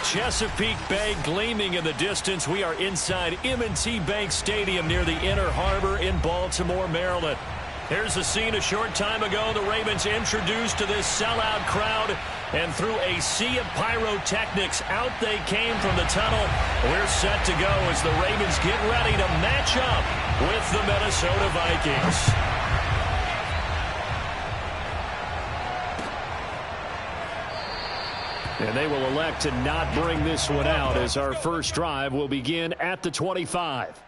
Chesapeake Bay gleaming in the distance. We are inside M&T Bank Stadium near the Inner Harbor in Baltimore, Maryland. Here's the scene a short time ago. The Ravens introduced to this sellout crowd, and through a sea of pyrotechnics, out they came from the tunnel. We're set to go as the Ravens get ready to match up with the Minnesota Vikings. And they will elect to not bring this one out as our first drive will begin at the 25.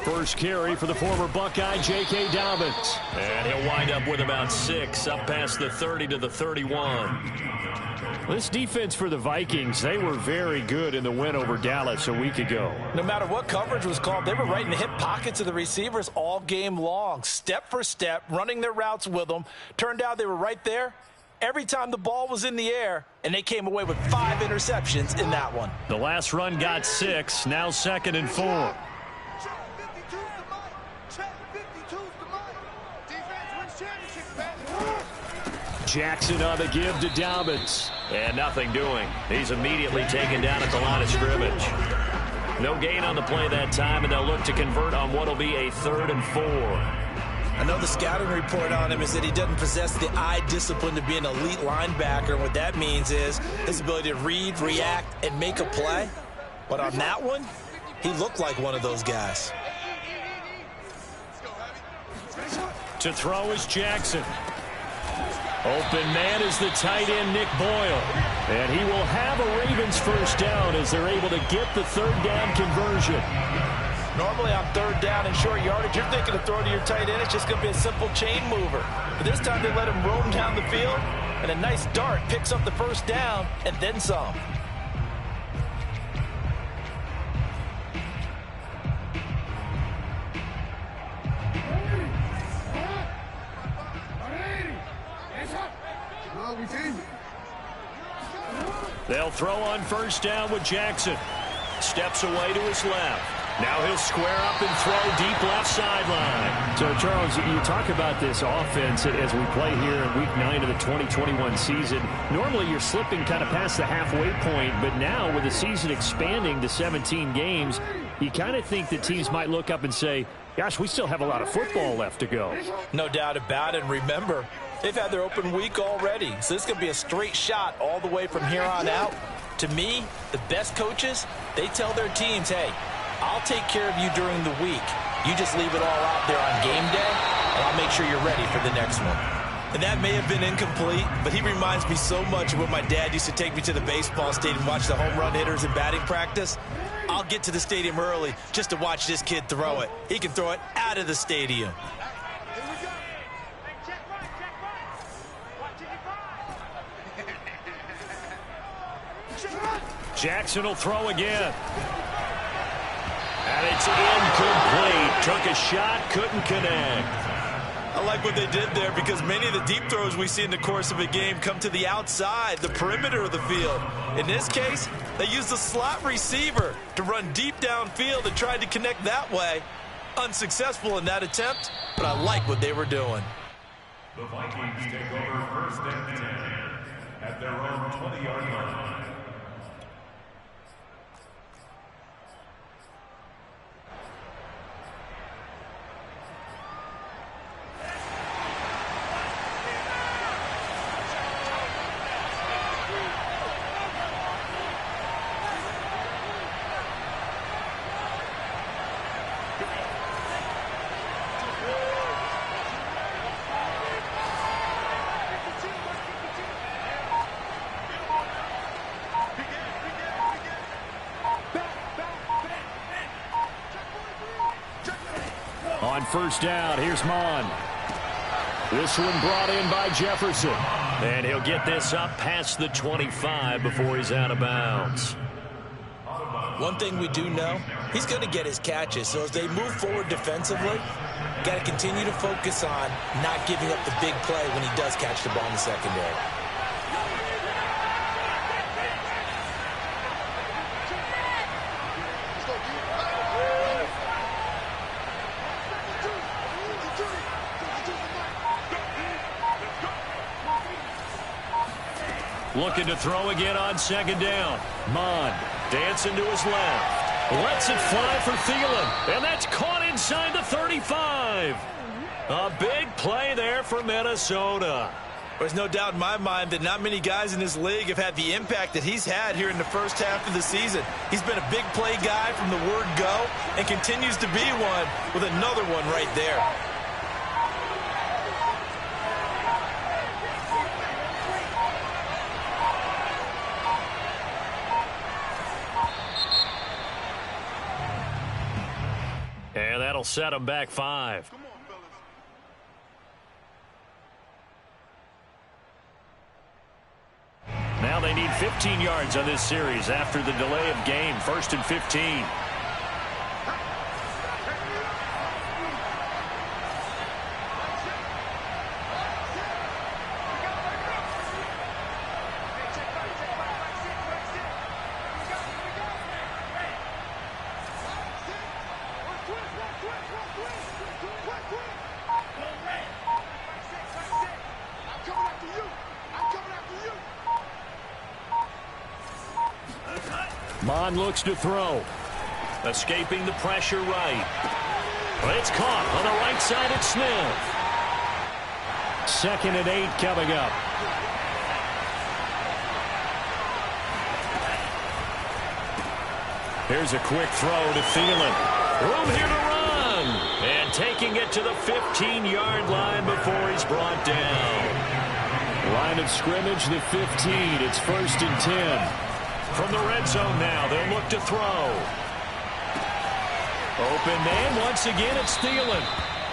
First carry for the former Buckeye, J.K. Dobbins. And he'll wind up with about 6, up past the 30 to the 31. This defense for the Vikings, they were very good in the win over Dallas a week ago. No matter what coverage was called, they were right in the hip pockets of the receivers all game long, step for step, running their routes with them. Turned out they were right there every time the ball was in the air, and they came away with 5 interceptions in that one. The last run got 6, now 2nd and 4. Jackson on the give to Dobbins. And nothing doing. He's immediately taken down at the line of scrimmage. No gain on the play that time, and they'll look to convert on what will be a 3rd and 4. I know the scouting report on him is that he doesn't possess the eye discipline to be an elite linebacker. And what that means is his ability to read, react, and make a play. But on that one, he looked like one of those guys. To throw is Jackson. Open man is the tight end, Nick Boyle. And he will have a Ravens first down as they're able to get the 3rd down conversion. Normally on 3rd down and short yardage, you're thinking to throw to your tight end. It's just going to be a simple chain mover. But this time they let him roam down the field, and a nice dart picks up the first down and then some. They'll throw on first down with Jackson. Steps away to his left. Now he'll square up and throw deep left sideline. So, Charles, you talk about this offense as we play here in Week 9 of the 2021 season. Normally you're slipping kind of past the halfway point, but now with the season expanding to 17 games, you kind of think that teams might look up and say, gosh, we still have a lot of football left to go. No doubt about it. And remember, they've had their open week already, so this could be a straight shot all the way from here on out. To me, the best coaches, they tell their teams, hey, I'll take care of you during the week. You just leave it all out there on game day, and I'll make sure you're ready for the next one. And that may have been incomplete, but he reminds me so much of when my dad used to take me to the baseball stadium and watch the home run hitters in batting practice. I'll get to the stadium early just to watch this kid throw it. He can throw it out of the stadium. Jackson will throw again. And it's incomplete. Took a shot, couldn't connect. I like what they did there because many of the deep throws we see in the course of a game come to the outside, the perimeter of the field. In this case, they used the slot receiver to run deep downfield and tried to connect that way. Unsuccessful in that attempt, but I like what they were doing. The Vikings take over 1st and 10 at their own 20-yard line. On first down, here's Mon. This one brought in by Jefferson. And he'll get this up past the 25 before he's out of bounds. One thing we do know, he's going to get his catches. So as they move forward defensively, got to continue to focus on not giving up the big play when he does catch the ball in the secondary. Looking to throw again on second down. Mond dancing to his left. Lets it fly for Thielen. And that's caught inside the 35. A big play there for Minnesota. There's no doubt in my mind that not many guys in this league have had the impact that he's had here in the first half of the season. He's been a big play guy from the word go and continues to be one with another one right there. And that'll set him back 5. Now they need 15 yards on this series after the delay of game. 1st and 15. Mond looks to throw. Escaping the pressure right. It's caught on the right side at Smith. 2nd and 8 coming up. Here's a quick throw to Thielen. Room here to run. And taking it to the 15-yard line before he's brought down. Line of scrimmage, the 15. It's 1st and 10. From the red zone now, they'll look to throw. Open man, once again, it's Thielen.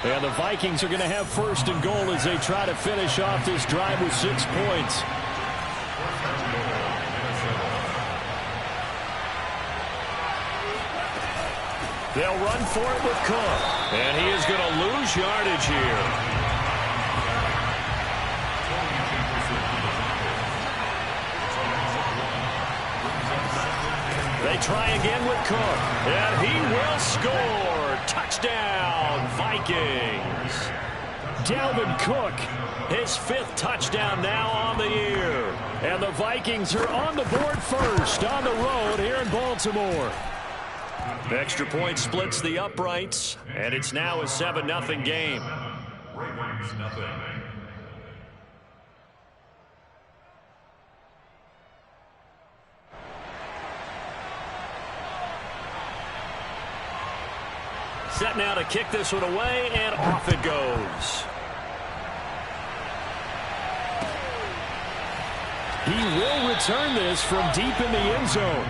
And the Vikings are going to have 1st and goal as they try to finish off this drive with 6 points. They'll run for it with Cook. And he is going to lose yardage here. They try again with Cook, and he will score. Touchdown, Vikings. Dalvin Cook, his 5th touchdown now on the year. And the Vikings are on the board first on the road here in Baltimore. The extra point splits the uprights, and it's now a 7-0 game. Ravens nothing. Set now to kick this one away, and off it goes. He will return this from deep in the end zone.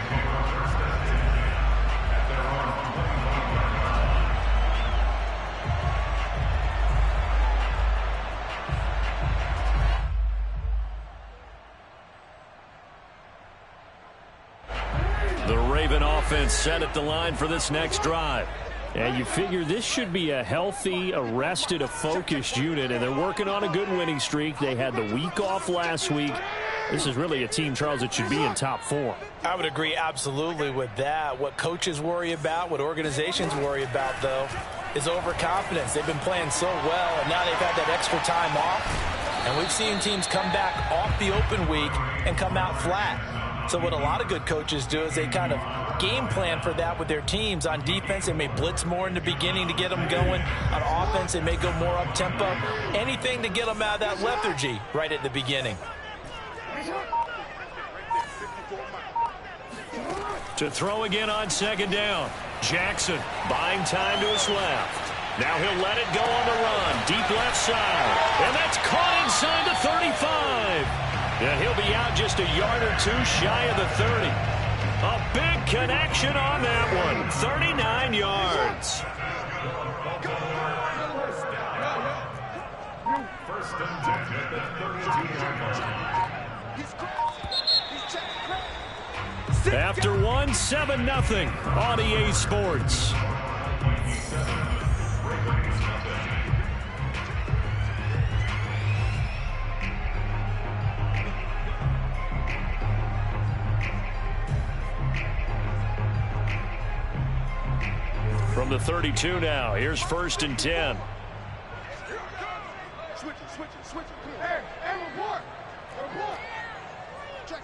The Raven offense set at the line for this next drive. And you figure this should be a healthy, a rested, a focused unit, and they're working on a good winning streak. They had the week off last week. This is really a team, Charles, that should be in top 4. I would agree absolutely with that. What coaches worry about, what organizations worry about, though, is overconfidence. They've been playing so well, and now they've had that extra time off. And we've seen teams come back off the open week and come out flat. So what a lot of good coaches do is they kind of game plan for that with their teams. On defense, they may blitz more in the beginning to get them going. On offense, they may go more up-tempo. Anything to get them out of that lethargy right at the beginning. To throw again on second down. Jackson buying time to his left. Now he'll let it go on the run. Deep left side. And that's caught inside the 35. And he'll be out just a yard or 2 shy of the 30. A big connection on that one. 39 yards. First and 10 at the 32-yard line. After 7-0 on EA Sports. From the 32 now, here's first and 10. Switch it. Hey, report. Check.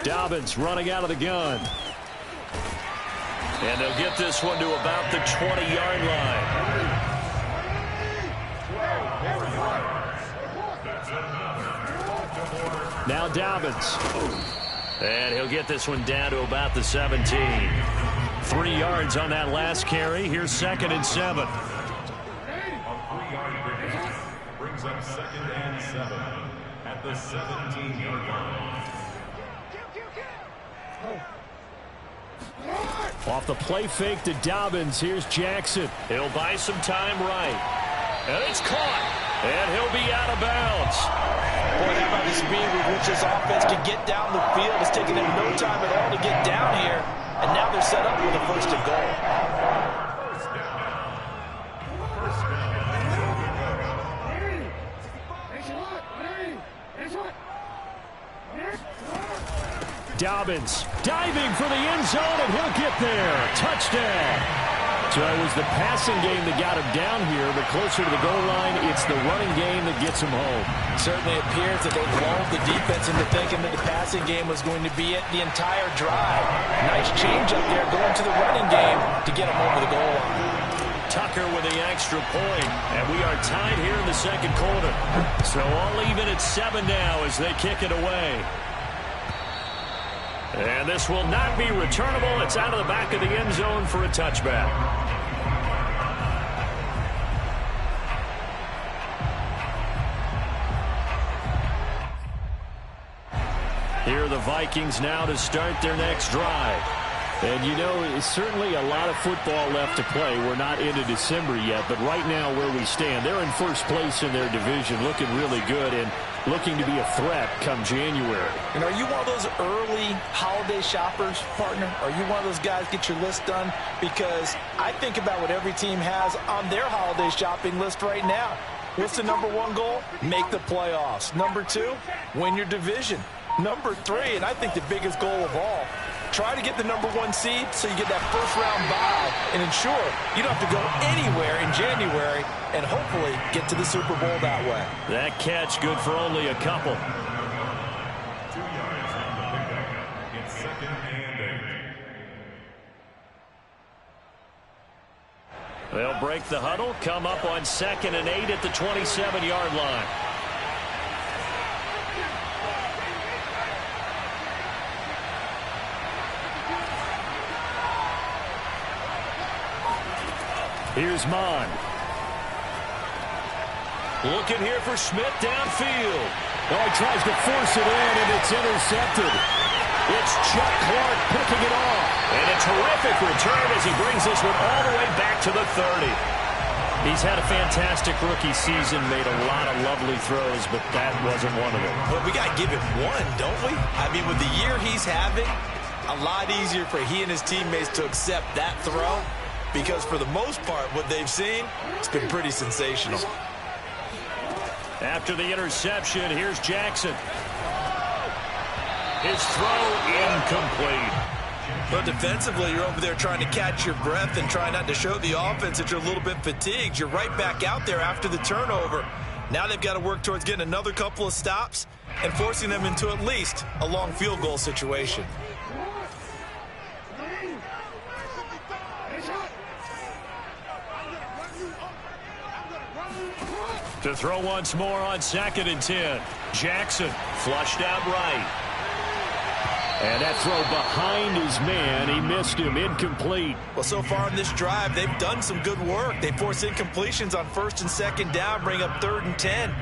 Dobbins running out of the gun. And they'll get this one to about the 20-yard line. Now Dobbins. And he'll get this one down to about the 17. 3 yards on that last carry. Here's second and 7. A 3-yard pickup brings up second and 7 at the 17-yard line. Off the play fake to Dobbins. Here's Jackson. He'll buy some time right. And it's caught. And he'll be out of bounds. Boy, how about the speed with which this offense can get down the field? It's taken them no time at all to get down here. And now they're set up with a first and goal. Dobbins diving for the end zone, and he'll get there. Touchdown. So it was the passing game that got him down here, but closer to the goal line, it's the running game that gets him home. Certainly appears that they've lulled the defense into thinking that the passing game was going to be it the entire drive. Nice change up there going to the running game to get him over the goal line. Tucker with the extra point, and we are tied here in the second quarter. So all even at 7 now as they kick it away. And this will not be returnable. It's out of the back of the end zone for a touchback. Here are the Vikings now to start their next drive. And, you know, certainly a lot of football left to play. We're not into December yet, but right now where we stand, they're in first place in their division, looking really good and looking to be a threat come January. And are you one of those early holiday shoppers, partner? Are you one of those guys get your list done? Because I think about what every team has on their holiday shopping list right now. What's the #1 goal? Make the playoffs. #2, win your division. #3, and I think the biggest goal of all, try to get the #1 seed so you get that first-round bye and ensure you don't have to go anywhere in January and hopefully get to the Super Bowl that way. That catch good for only a couple. 2 yards on the pickup. It's second and 8. They'll break the huddle, come up on 2nd and 8 at the 27-yard line. Here's Mon. Looking here for Smith downfield. Oh, he tries to force it in, and it's intercepted. It's Chuck Clark picking it off. And a terrific return as he brings this one all the way back to the 30. He's had a fantastic rookie season, made a lot of lovely throws, but that wasn't one of them. But we got to give him one, don't we? I mean, with the year he's having, a lot easier for he and his teammates to accept that throw. Because for the most part, what they've seen, it's been pretty sensational. After the interception, here's Jackson. His throw incomplete. But defensively, you're over there trying to catch your breath and try not to show the offense that you're a little bit fatigued. You're right back out there after the turnover. Now they've got to work towards getting another couple of stops and forcing them into at least a long field goal situation. To throw once more on 2nd and 10. Jackson flushed out right. And that throw behind his man. He missed him. Incomplete. Well, so far in this drive, they've done some good work. They force incompletions on 1st and 2nd down, bring up 3rd and 10.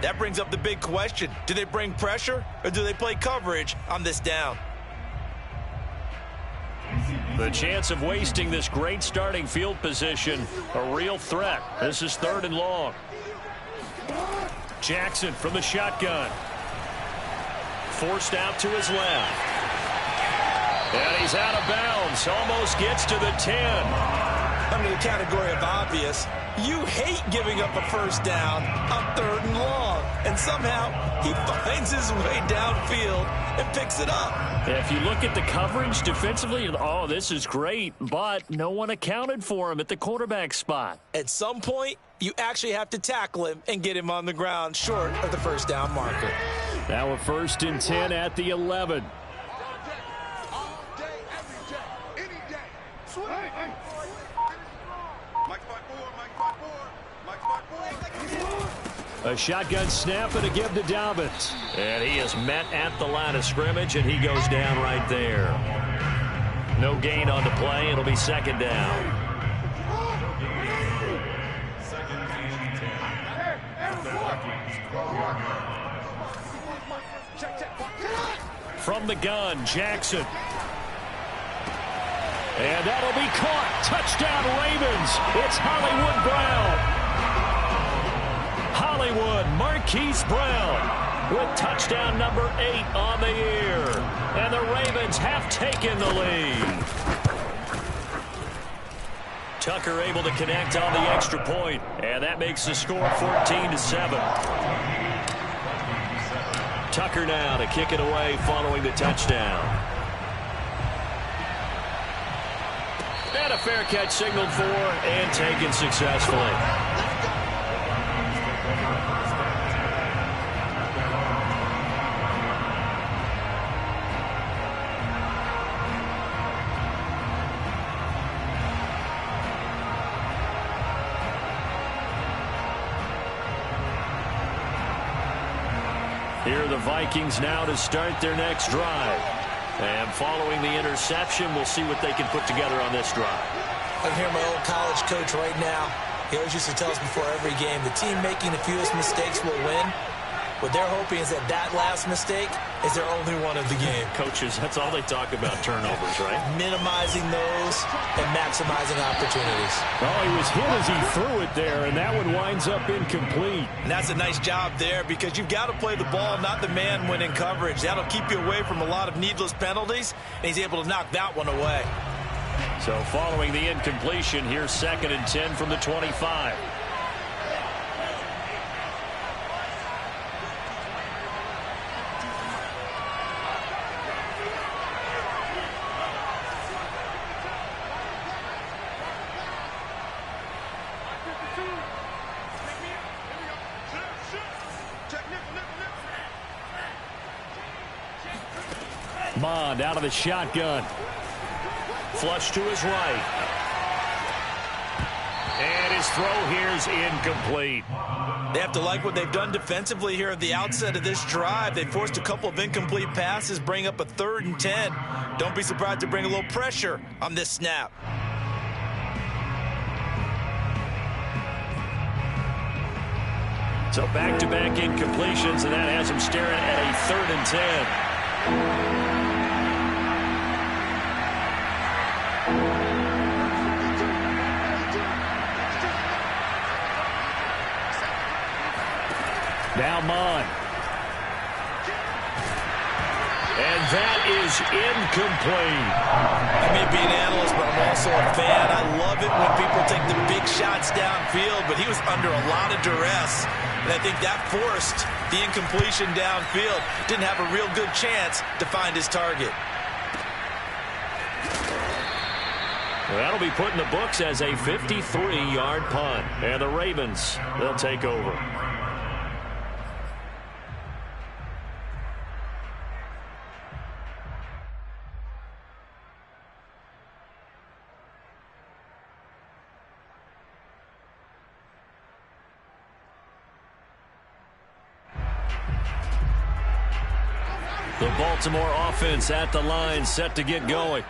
That brings up the big question. Do they bring pressure or do they play coverage on this down? The chance of wasting this great starting field position, a real threat. This is 3rd and long. Jackson from the shotgun. Forced out to his left. And he's out of bounds. Almost gets to the 10. Under the category of obvious, you hate giving up a first down on 3rd and long. And somehow he finds his way downfield and picks it up. If you look at the coverage defensively, oh, this is great, but no one accounted for him at the quarterback spot. At some point, you actually have to tackle him and get him on the ground short of the first down marker. Now a 1st and 10 at the 11. A shotgun snap and a give to Dobbins. And he is met at the line of scrimmage, and he goes down right there. No gain on the play. It'll be 2nd down. From the gun, Jackson. And that'll be caught. Touchdown, Ravens. It's Hollywood Brown. Hollywood Marquise Brown with touchdown number 8 on the year. And the Ravens have taken the lead. Tucker able to connect on the extra point, and that makes the score 14-7. Tucker now to kick it away following the touchdown. And a fair catch signaled for and taken successfully. Here are the Vikings now to start their next drive. And following the interception, we'll see what they can put together on this drive. I can hear my old college coach right now. He always used to tell us before every game, the team making the fewest mistakes will win. What they're hoping is that last mistake is their only one of the game. Coaches, that's all they talk about, turnovers, right? Minimizing those and maximizing opportunities. Oh, he was hit as he threw it there, and that one winds up incomplete. And that's a nice job there because you've got to play the ball, not the man when in coverage. That'll keep you away from a lot of needless penalties, and he's able to knock that one away. So following the incompletion, here's 2nd and 10 from the 25. Mond out of the shotgun. Flush to his right. And his throw here is incomplete. They have to like what they've done defensively here at the outset of this drive. They forced a couple of incomplete passes, bring up a 3rd and 10. Don't be surprised to bring a little pressure on this snap. So back-to-back incompletions, and that has him staring at a 3rd and 10. Now Mond. And that is incomplete. I may be an analyst, but I'm also a fan. I love it when people take the big shots downfield, but he was under a lot of duress. And I think that forced the incompletion downfield. Didn't have a real good chance to find his target. Well, that'll be put in the books as a 53-yard punt. And the Ravens, they'll take over. The Baltimore offense at the line, set to get going.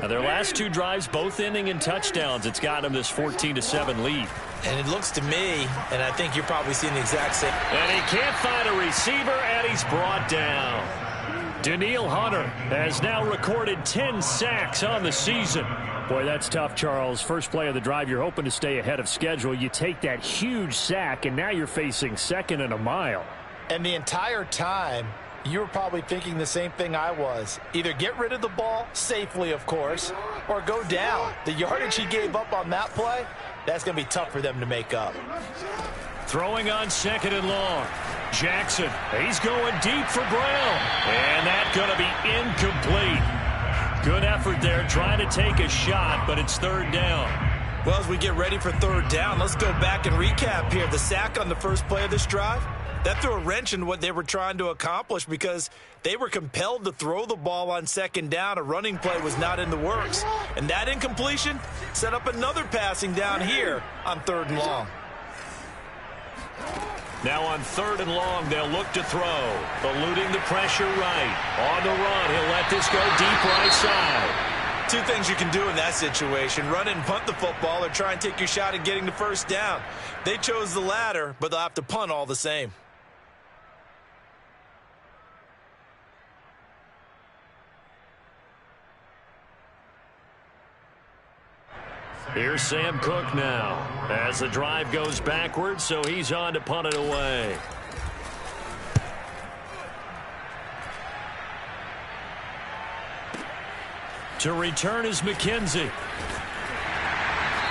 Now, their last 2 drives, both ending in touchdowns. It's got them this 14-7 lead. And it looks to me, and I think you're probably seeing the exact same. And he can't find a receiver, and he's brought down. Daniil Hunter has now recorded 10 sacks on the season. Boy, that's tough, Charles. First play of the drive, you're hoping to stay ahead of schedule. You take that huge sack, and now you're facing second and a mile. And the entire time, you were probably thinking the same thing I was. Either get rid of the ball, safely of course, or go down. The yardage he gave up on that play, that's going to be tough for them to make up. Throwing on second and long. Jackson, he's going deep for Brown. And that's going to be incomplete. Good effort there trying to take a shot, but it's third down. Well, as we get ready for third down, let's go back and recap here. The sack on the first play of this drive, that threw a wrench in what they were trying to accomplish because they were compelled to throw the ball on second down. A running play was not in the works. And that incompletion set up another passing down here on third and long. Now on third and long, they'll look to throw. Eluding the pressure right. On the run, he'll let this go deep right side. Two things you can do in that situation. Run and punt the football or try and take your shot at getting the first down. They chose the latter, but they'll have to punt all the same. Here's Sam Cook now as the drive goes backwards, so he's on to punt it away. To return is McKenzie.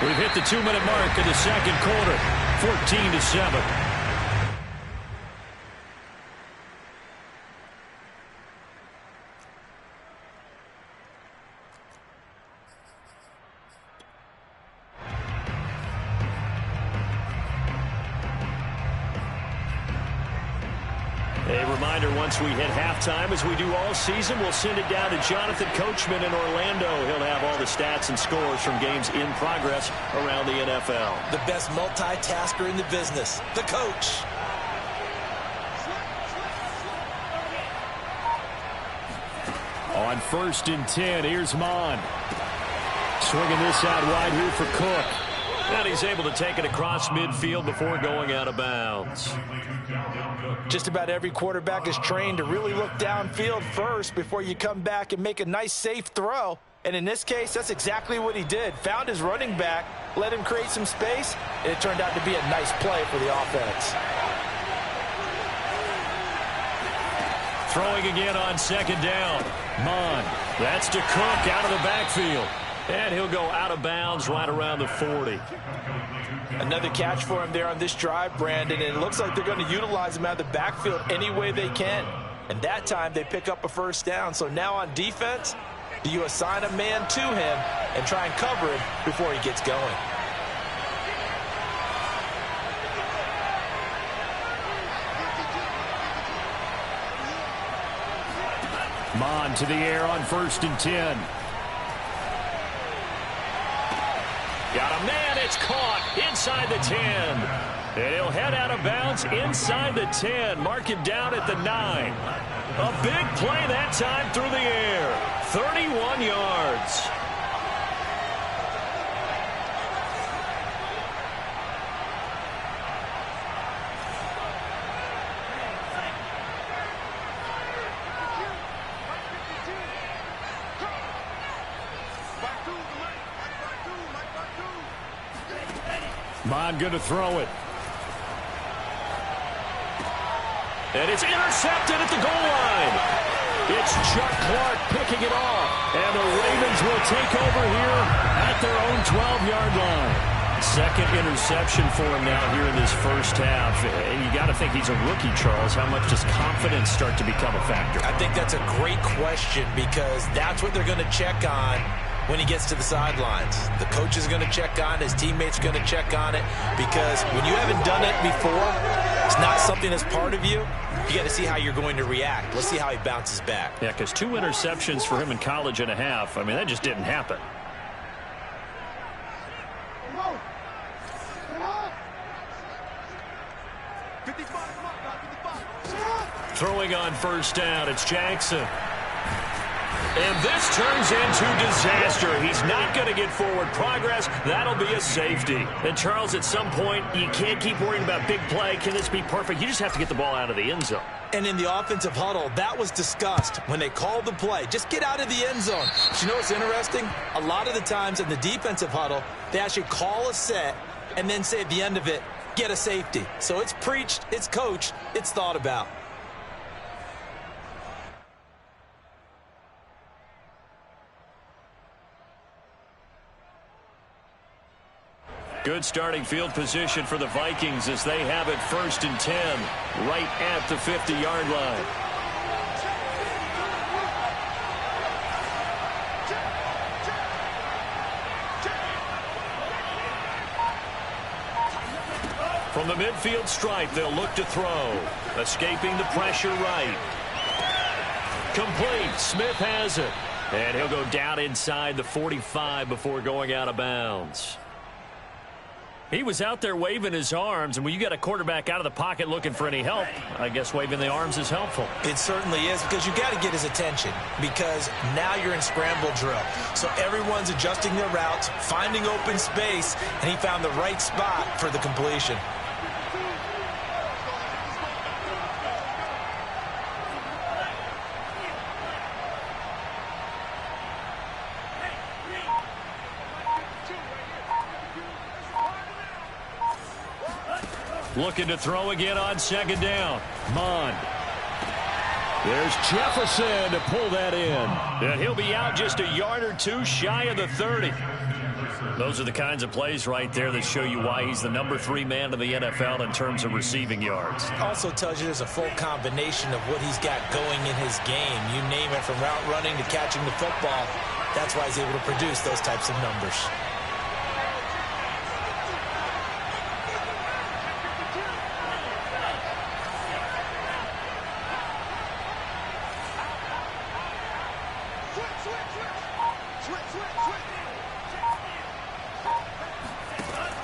We've hit the 2-minute mark in the second quarter, 14-7. A reminder, once we hit halftime, as we do all season, we'll send it down to Jonathan Coachman in Orlando. He'll have all the stats and scores from games in progress around the NFL. The best multitasker in the business, the coach. On 1st and 10, here's Mon. Swinging this out wide here for Cook. And he's able to take it across midfield before going out of bounds. Just about every quarterback is trained to really look downfield first before you come back and make a nice, safe throw. And in this case, that's exactly what he did. Found his running back, let him create some space, and it turned out to be a nice play for the offense. Throwing again on second down. Mon. That's to Cook out of the backfield. And he'll go out of bounds right around the 40. Another catch for him there on this drive, Brandon, and it looks like they're going to utilize him out of the backfield any way they can. And that time they pick up a first down. So now on defense, do you assign a man to him and try and cover him before he gets going? Mon to the air on 1st and 10. Got a man, it's caught inside the 10. And he'll head out of bounds inside the 10. Mark him down at the 9. A big play that time through the air. 31 yards. Mon going to throw it. And it's intercepted at the goal line. It's Chuck Clark picking it off. And the Ravens will take over here at their own 12-yard line. Second interception for him now here in this first half. And you got to think he's a rookie, Charles. How much does confidence start to become a factor? I think that's a great question because that's what they're going to check on when he gets to the sidelines. The coach is going to check on it. His teammates are going to check on it because when you haven't done it before, it's not something that's part of you. You got to see how you're going to react. Let's see how he bounces back. Yeah, because 2 interceptions for him in college and a half. I mean, that just didn't happen. Throwing on first down, it's Jackson. And this turns into disaster. He's not going to get forward progress. That'll be a safety. And, Charles, at some point, you can't keep worrying about big play. Can this be perfect? You just have to get the ball out of the end zone. And in the offensive huddle, that was discussed when they called the play. Just get out of the end zone. But you know what's interesting? A lot of the times in the defensive huddle, they actually call a set and then say at the end of it, get a safety. So it's preached, it's coached, it's thought about. Good starting field position for the Vikings as they have it 1st and 10, right at the 50-yard line. From the midfield stripe, they'll look to throw. Escaping the pressure right. Complete. Smith has it. And he'll go down inside the 45 before going out of bounds. He was out there waving his arms, and when you got a quarterback out of the pocket looking for any help, I guess waving the arms is helpful. It certainly is, because you got to get his attention, because now you're in scramble drill. So everyone's adjusting their routes, finding open space, and he found the right spot for the completion. Looking to throw again on 2nd down. Mond. There's Jefferson to pull that in. And he'll be out just a yard or two shy of the 30. Those are the kinds of plays right there that show you why he's the number 3 man in the NFL in terms of receiving yards. Also tells you there's a full combination of what he's got going in his game. You name it, from route running to catching the football. That's why he's able to produce those types of numbers.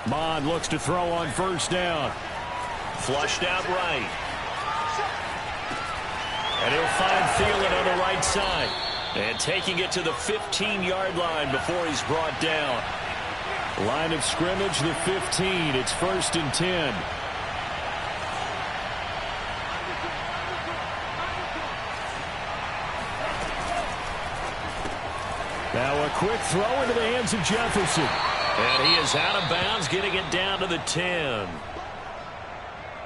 Mond looks to throw on 1st down. Flushed out right. And he'll find Thielen on the right side. And taking it to the 15-yard line before he's brought down. Line of scrimmage, the 15. It's 1st and 10. Now a quick throw into the hands of Jefferson. And he is out of bounds, getting it down to the 10.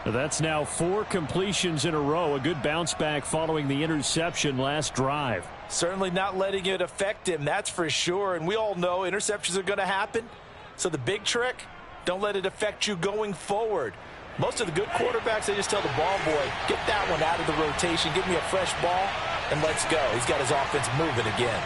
That's now 4 completions in a row. A good bounce back following the interception last drive. Certainly not letting it affect him, that's for sure. And we all know interceptions are going to happen. So the big trick, don't let it affect you going forward. Most of the good quarterbacks, they just tell the ball boy, get that one out of the rotation, give me a fresh ball, and let's go. He's got his offense moving again.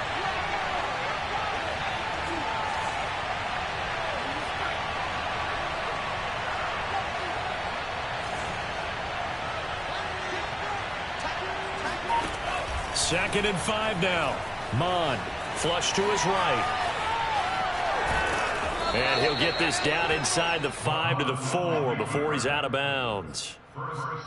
Second and 5 now. Mond flush to his right. And he'll get this down inside the 5 to the 4 before he's out of bounds.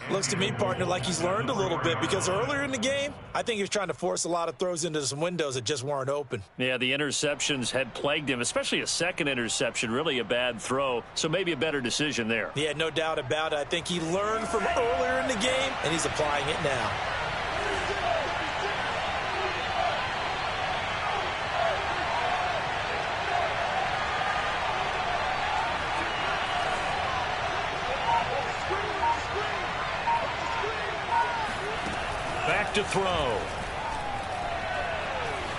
Looks to me, partner, like he's learned a little bit, because earlier in the game, I think he was trying to force a lot of throws into some windows that just weren't open. Yeah, the interceptions had plagued him, especially a second interception, really a bad throw. So maybe a better decision there. Yeah, no doubt about it. I think he learned from earlier in the game, and he's applying it now. Back to throw.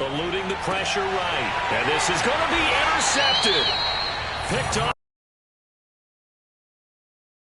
Eluding the pressure right. And this is going to be intercepted. Picked off